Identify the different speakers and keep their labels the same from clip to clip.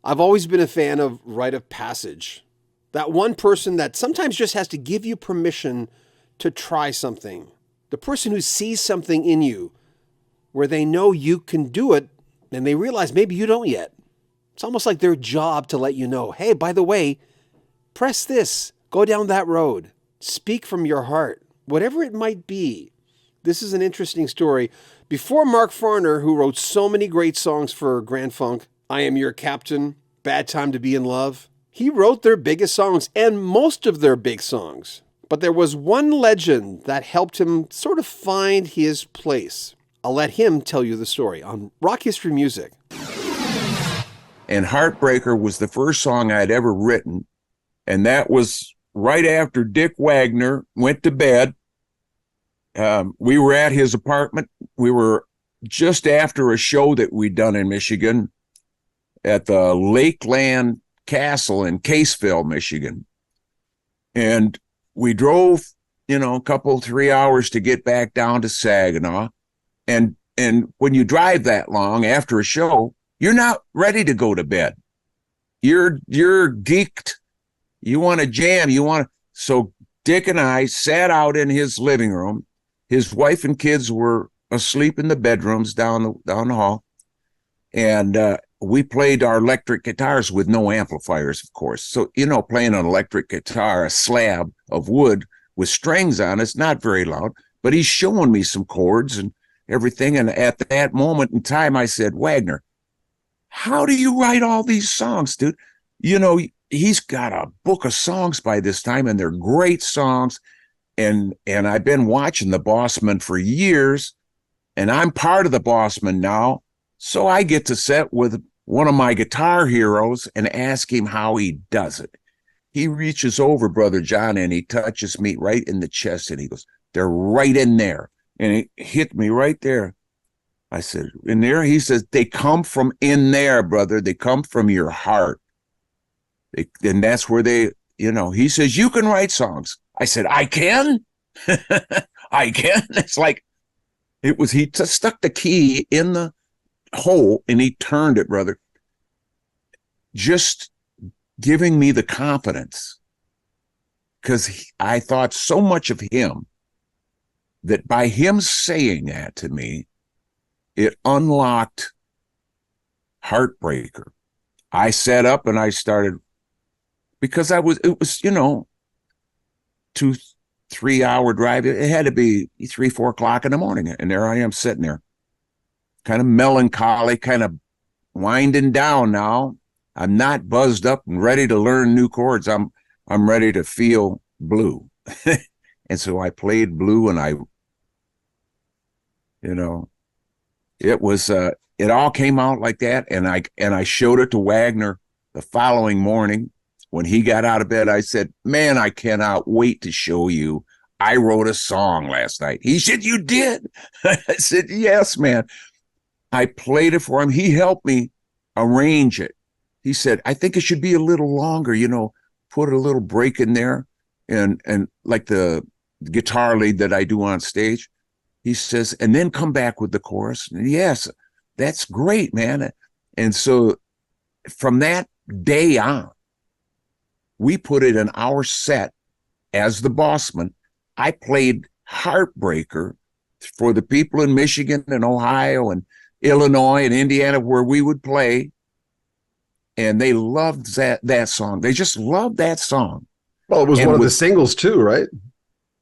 Speaker 1: I've always been a fan of rite of passage. That one person that sometimes just has to give you permission to try something. The person who sees something in you where they know you can do it and they realize maybe you don't yet. It's almost like their job to let you know, hey, by the way, press this, go down that road, speak from your heart, whatever it might be. This is an interesting story. Before Mark Farner, who wrote so many great songs for Grand Funk, I Am Your Captain, Bad Time to Be in Love, he wrote their biggest songs and most of their big songs. But there was one legend that helped him sort of find his place. I'll let him tell you the story on Rock History Music.
Speaker 2: And Heartbreaker was the first song I'd ever written. And that was right after Dick Wagner went to bed. We were at his apartment. We were just after a show that we'd done in Michigan at the Lakeland Castle in Caseville, Michigan. And we drove, a couple, 3 hours to get back down to Saginaw. And when you drive that long after a show, you're not ready to go to bed. You're geeked. You want to jam. So Dick and I sat out in his living room. His wife and kids were asleep in the bedrooms down the hall. And we played our electric guitars with no amplifiers, of course. So, playing an electric guitar, a slab of wood with strings on it's not very loud. But he's showing me some chords and everything. And at that moment in time, I said, Wagner, how do you write all these songs, dude? He's got a book of songs by this time, and they're great songs. And I've been watching the Bossman for years, and I'm part of the Bossman now. So I get to sit with one of my guitar heroes and ask him how he does it. He reaches over, Brother John, and he touches me right in the chest, and he goes, they're right in there. And he hit me right there. I said, in there? He says, they come from in there, brother. They come from your heart. And that's where he says, you can write songs. I said, I can? I can? It's like, he stuck the key in the hole and he turned it, brother. Just giving me the confidence. Because I thought so much of him that by him saying that to me, it unlocked Heartbreaker. I sat up and I started, because it was 2-3 hour drive. It had to be 3-4 o'clock in the morning. And there I am sitting there, kind of melancholy, kind of winding down now. I'm not buzzed up and ready to learn new chords. I'm ready to feel blue. And so I played blue, and it was, it all came out like that. And I showed it to Wagner the following morning. When he got out of bed, I said, man, I cannot wait to show you. I wrote a song last night. He said, you did? I said, yes, man. I played it for him. He helped me arrange it. He said, I think it should be a little longer, put a little break in there. And like the guitar lead that I do on stage, he says, and then come back with the chorus. And yes, that's great, man. And so from that day on, we put it in our set as the Bossman. I played Heartbreaker for the people in Michigan and Ohio and Illinois and Indiana where we would play. And they loved that song. They just loved that song.
Speaker 3: Well, it was one of the singles too, right?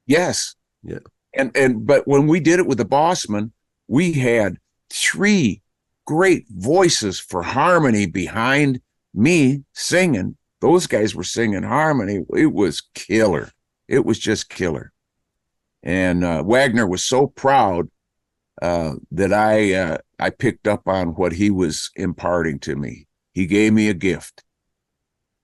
Speaker 2: Yes.
Speaker 3: Yeah.
Speaker 2: But when we did it with the Bossman, we had 3 great voices for harmony behind me singing. Those guys were singing harmony. It was killer. It was just killer. And Wagner was so proud that I picked up on what he was imparting to me. He gave me a gift.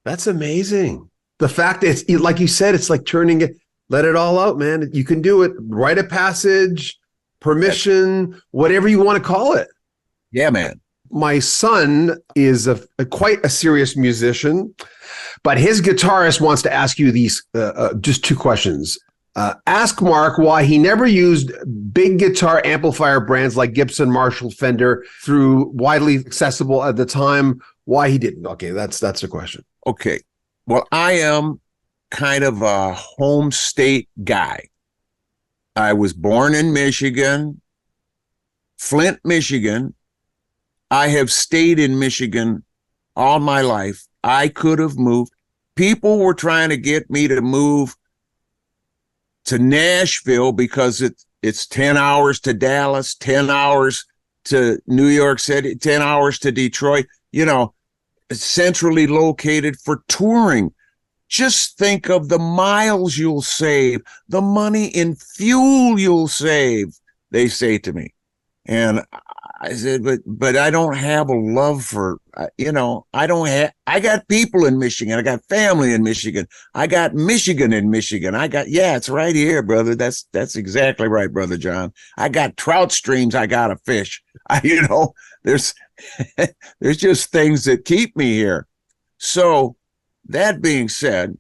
Speaker 3: That's amazing. The fact that it's, like you said, it's like turning it, let it all out, man. You can do it. Rite of passage, permission, whatever you want to call it.
Speaker 2: Yeah, man.
Speaker 3: My son is quite a serious musician, but his guitarist wants to ask you these just 2 questions. Ask Mark why he never used big guitar amplifier brands like Gibson, Marshall, Fender through widely accessible at the time, Why he didn't? Okay, that's the question.
Speaker 2: Okay. Well, I am kind of a home state guy. I was born in Michigan, Flint, Michigan. I have stayed in Michigan all my life. I could have moved. People were trying to get me to move to Nashville because it's 10 hours to Dallas, 10 hours to New York City, 10 hours to Detroit, centrally located for touring. Just think of the miles you'll save, the money in fuel you'll save, they say to me. And I said, but I don't have a love for, I got people in Michigan. I got family in Michigan. I got Michigan in Michigan. It's right here, brother. That's exactly right, brother John. I got trout streams. I got to fish. There's, there's just things that keep me here. So that being said,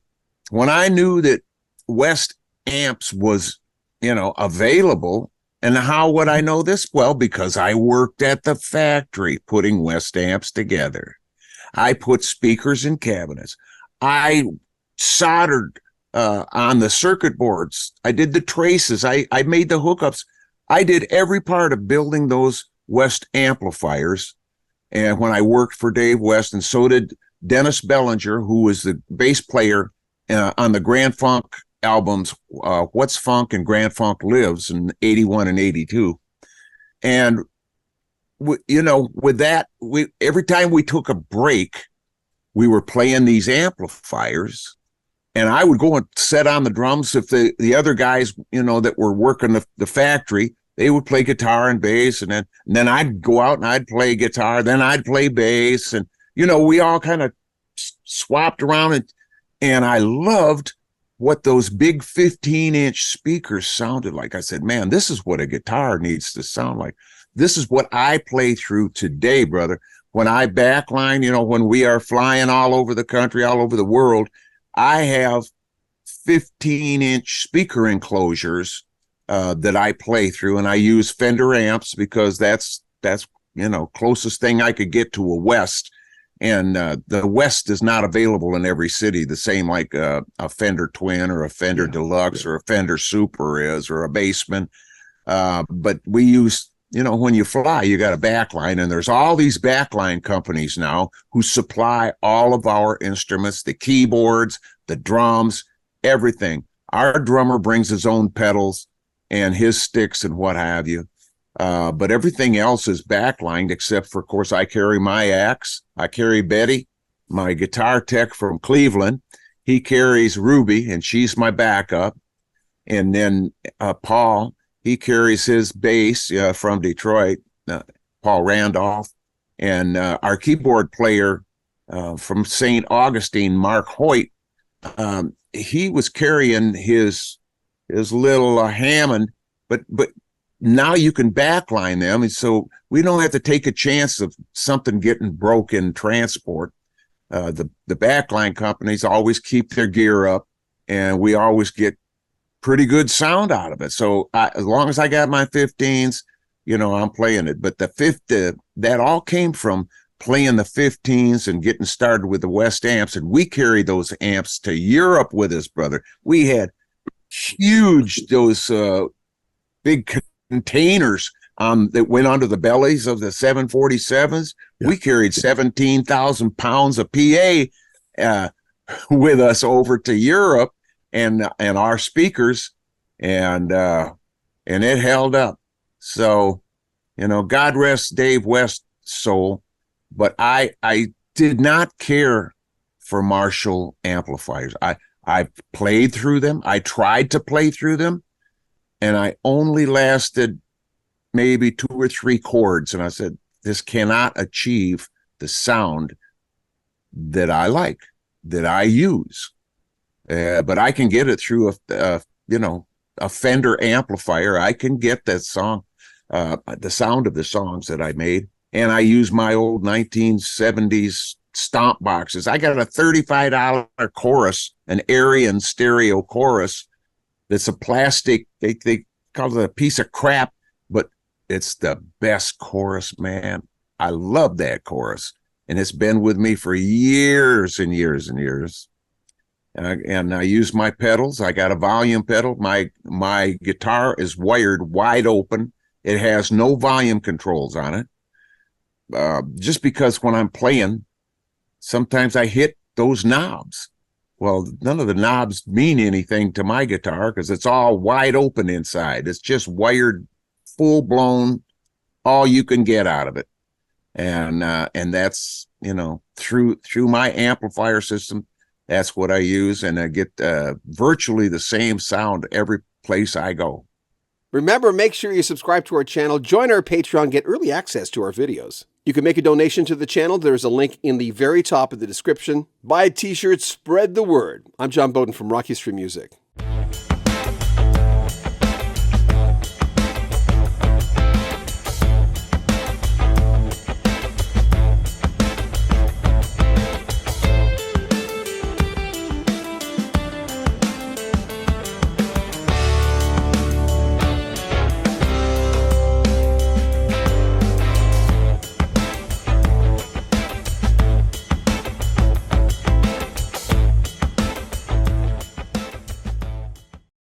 Speaker 2: when I knew that West Amps was, available, and how would I know this? Well, because I worked at the factory putting West Amps together. I put speakers in cabinets. I soldered on the circuit boards. I did the traces. I made the hookups. I did every part of building those West amplifiers. And when I worked for Dave West, and so did Dennis Bellinger, who was the bass player on the Grand Funk albums, What's Funk and Grand Funk Lives in 81 and 82. And, with that, every time we took a break, we were playing these amplifiers, and I would go and set on the drums. If the other guys, that were working the factory, they would play guitar and bass, and then I'd go out and I'd play guitar, then I'd play bass, and, we all kind of swapped around, and I loved what those big 15-inch speakers sounded like. I said, man, this is what a guitar needs to sound like. This is what I play through today, brother. When I backline, when we are flying all over the country, all over the world, I have 15-inch speaker enclosures that I play through, and I use Fender amps because that's closest thing I could get to a West. And the West is not available in every city, the same like a Fender Twin or a Fender Deluxe or a Fender Super is, or a Bassman. But we use, when you fly, you got a backline, and there's all these backline companies now who supply all of our instruments, the keyboards, the drums, everything. Our drummer brings his own pedals and his sticks and what have you. But everything else is backlined, except for, of course, I carry my axe. I carry Betty, my guitar tech from Cleveland. He carries Ruby, and she's my backup. And then Paul, he carries his bass from Detroit, Paul Randolph. And our keyboard player from St. Augustine, Mark Hoyt, he was carrying his little Hammond, but now you can backline them, and so we don't have to take a chance of something getting broke in transport. The backline companies always keep their gear up, and we always get pretty good sound out of it. So as long as I got my 15s, I'm playing it. But that all came from playing the 15s and getting started with the West amps, and we carried those amps to Europe with us, brother. We had huge, those big containers that went under the bellies of the 747s. Yeah. We carried 17,000 pounds of PA with us over to Europe, and our speakers, and it held up. So, God rest Dave West's soul, but I did not care for Marshall amplifiers. I played through them. I tried to play through them, and I only lasted maybe 2 or 3 chords. And I said, this cannot achieve the sound that I like, that I use. But I can get it through a Fender amplifier. I can get that song, the sound of the songs that I made. And I use my old 1970s stomp boxes. I got a $35 chorus, an Arian stereo chorus. That's a plastic, they call it a piece of crap, but it's the best chorus, man. I love that chorus. and it's been with me for years and years and years. And I use my pedals. I got a volume pedal. My guitar is wired wide open. It has no volume controls on it. Just because when I'm playing, sometimes I hit those knobs. Well, none of the knobs mean anything to my guitar because it's all wide open inside. It's just wired, full blown, all you can get out of it. And that's, through my amplifier system, that's what I use, and I get virtually the same sound every place I go.
Speaker 1: Remember, make sure you subscribe to our channel, join our Patreon, get early access to our videos. You can make a donation to the channel. There's a link in the very top of the description. Buy a t-shirt, spread the word. I'm John Bowden from Rock History Music.